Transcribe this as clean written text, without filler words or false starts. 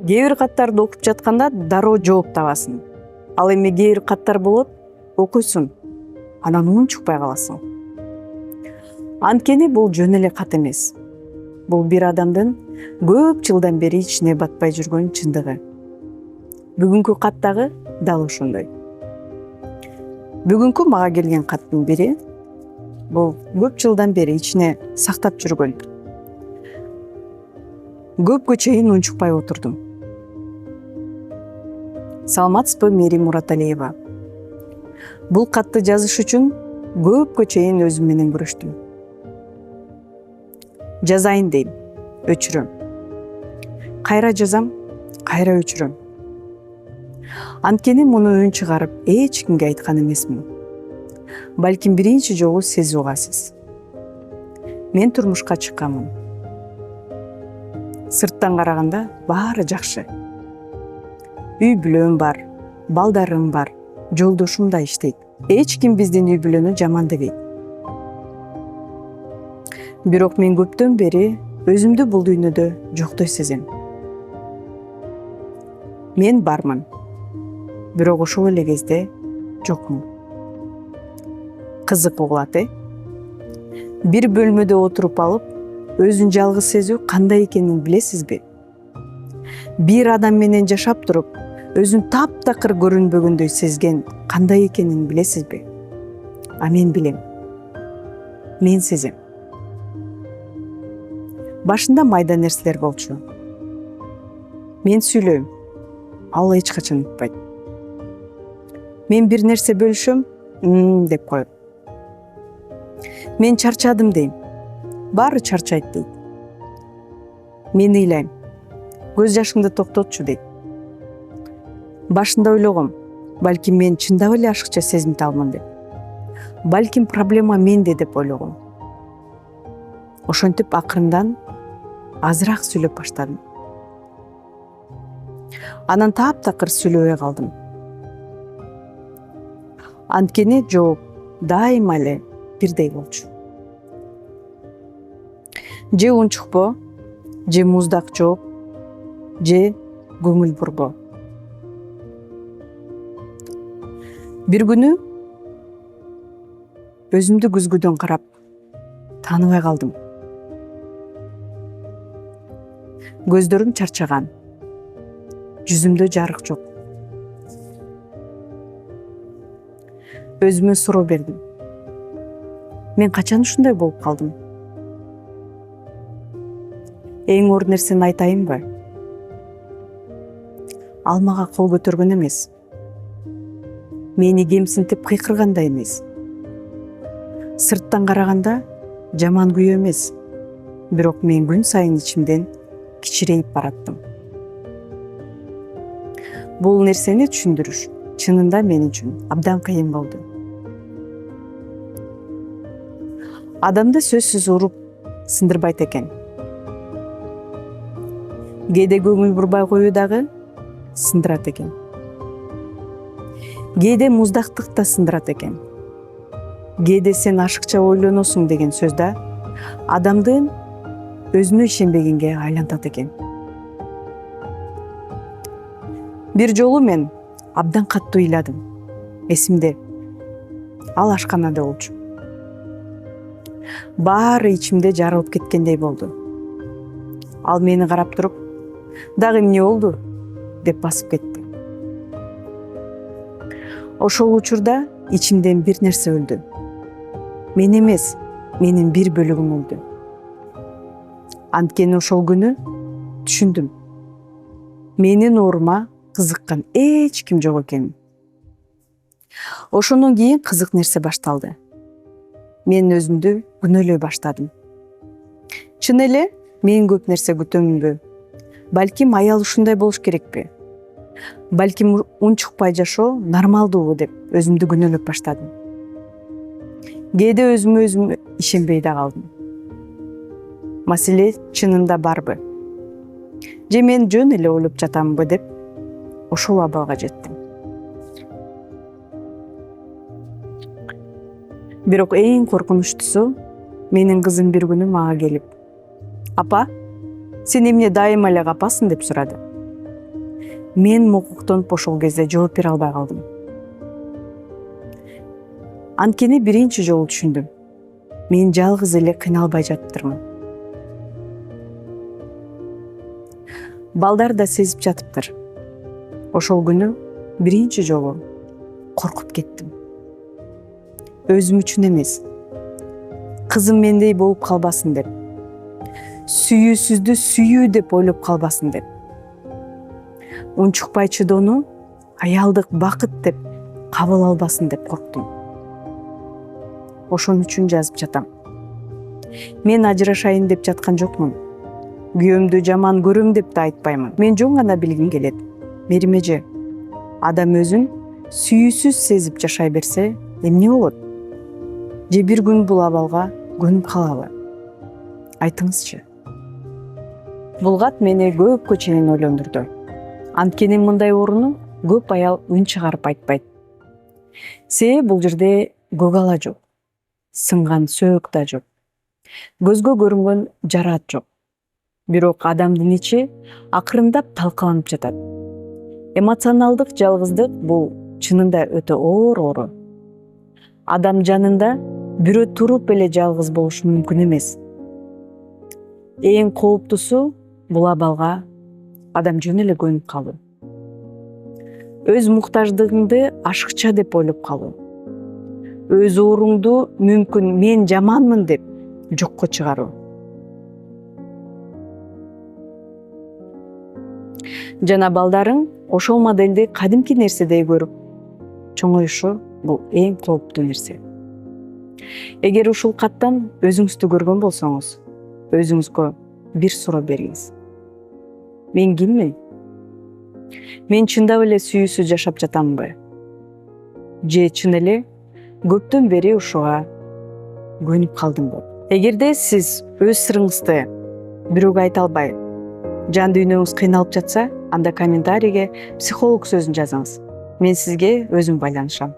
Кээ бир каттарды окуп жатканда дароо жооп табасың. Ал эми кээ бир каттар болот, окуйсуң, анан унчукпай каласың. Анткени бул жөн эле кат эмес. Бул бир адамдын көп жылдан бери ичине батпай жүргөн чындыгы. Бүгүнкү кат дагы дал ошондой. Бүгүнкү мага келген каттын бири бул көп жылдан бери ичине сактап жүргөн. Көпкө чейин унчукпай отурдум. Саламатсызбы, Мерим Мураталиева. Бул катты жазыш үчүн көпкө чейин өзүм менен күрөштүм. Жазайын дейм, өчүрөм. Кайра жазам, кайра өчүрөм. Анткени муну үн чыгарып эч кимге айткан эмесмин. Балким биринчи жолу сиз угасыз. Мен турмушка чыкканмын. Сырттан караганда баары жакшы. Үй бүлөм бар, балдарым бар, жолдошум да иштейт. Эч ким биздин үй бүлөнү жаман дебейт. Бирок мен көптөн бери өзүмдү бул дүйнөдө жоктой сезем. Мен бармын, бирок ошол эле кезде жокмун. Кызык угулат, Бир бөлмөдө отуруп алып, өзүн жалгыз сезүү кандай экенин билесизби? Бир адам менен жашап туруп, өзүн таптакыр көрүнбөгөндөй сезген кандай экенин билесизби? А мен билем. Мен сезем. Башында майда нерселер болчу. Мен сүйлөйм, ал эч качан утпайт. Мен бир нерсе бөлүшөм, деп коет. Мен чарчадым дейм. Баары чарчайт дейт. Мен ыйлайм. Көз жашыңды токтотчу дейт. Башында ойлогом, балким мен чындап эле ашыкча сезимталмын деп. Балким проблема менде деп ойлогом. Ошентип акырындан азыраак сүйлөп баштадым. Анан таптакыр сүйлөбөй калдым. Анткени жооп дайыма эле бирдей болчу. Же унчукпо, же муздак жооп, же көңүл бурбо. Бир күнү өзүмдү күзгүдөн карап тааныбай калдым. Көздөрүм чарчаган, жүзүмдө жарык жок. Өзүмө суроо бердим. Мен качан ушундай болуп калдым? Эң оор нерсени айтайынбы? Ал мага кол көтөргөн эмес. Мени кемсинтип кыйкырган да эмес. Сырттан караганда жаман күйөө эмес. Бирок мен күн сайын ичимден кичирейип бараттым. Бул нерсени түшүндүрүш чынында мен үчүн абдан кыйын болду. Адамды сөзсүз уруп сындырбайт экен. Кээде көңүл бурбай коюу дагы сындырат экен. Кээде муздактык да сындырат экен. Кээде сен ашыкча ойлоносуң деген сөз да адамдын өзүнө ишенбегенге айлантат экен. Бир жолу мен абдан катуу ыйладым. Эсимде. Ал ашканада болчу. Баары ичимде жарылып кеткендей болду. Ал мени карап туруп, "Дагы эмне болду?" деп басып кетти. Ошол учурда ичимден бир нерсе өлдү. Мен эмес, менин бир бөлүгүм өлдү. Анткени ошол күнү түшүндүм. Менин оорума кызыккан эч ким жок экенин. Ошондон кийин кызык нерсе башталды. Мен өзүмдү күнөөлөй баштадым. Чын эле мен көп нерсе күтөмүнбү? Балким аял ушундай болуш керекпи? Балким унчукпай жашоо нормалдуубу деп өзүмдү күнөөлөп баштадым. Кээде өзүмө ишенбей да калдым. Маселе чынында барбы? Же мен жөн эле ойлоп жатамбы деп ошол абалга жеттим. Бирок эң коркунучтусу, менин кызым бир күнү мага келип: "Апа, сен эмне дайыма эле капасың?" деп сурады. мен мукуктанып ошол кезде жооп бере албай калдым. Анткени биринчи жолу түшүндүм. Мен жалгыз эле кыйналбай жатыптырмын. Балдар да сезип жатыптыр. Ошол күнү биринчи жолу коркуп кеттим. Өзүм үчүн эмес, кызым мендей болуп калбасын деп, сүйүүсүздү сүйүү деп ойлоп калбасын деп, унчукпай чыдоону аялдык бакыт деп кабыл албасын деп корктум. Ошон үчүн жазып жатам. Мен ажырашайын деп жаткан жокмун. Күйөөмдү жаман көрөм деп да айтпаймын. Мен жөн гана билгим келет. Мерим эже, адам өзүн сүйүүсүз сезип жашай берсе, эмне болот? Же бир күн бул абалга көнүп калабы? Айтыңызчы. Бул кат мени көпкө чейин ойлондурду. Анткени мындай орунду көп аял үн чыгарып айтпайт. Себеби бул жерде көк ала жок, сынган сөөк да жок, көзгө көрүнгөн жараат жок. Бирок адамдын ичи акырындап талкаланып жатат. Эмоционалдык жалгыздык бул чынында өтө оор оору. Адам жанында бирөө туруп эле жалгыз болушу мүмкүн эмес. Эң кооптусу бул абалга адам жөн эле көнүп калуу. Өз муктаждыгыңды ашыкча деп ойлоп калуу. Өз ооруңду мүмкүн мен жаманмын деп жокко чыгаруу. Жана балдарың ошол модельди кадимки нерседей көрүп чоңоюшу бул эң кооптуу нерсе. Эгер ушул каттан өзүңүздү көргөн болсоңуз, өзүңүзгө бир суроо бериңиз. Мен киммин? Мен чындап эле сүйүүсүз жашап жатамбы? Же чын эле көптөн бери ушуга көнүп калдымбы? Эгерде сиз өз сырыңызды бирөөгө айта албай, жан дүйнөңүз кыйналып жатса, анда комментарийге психолог сөзүн жазыңыз. Мен сизге өзүм байланышам.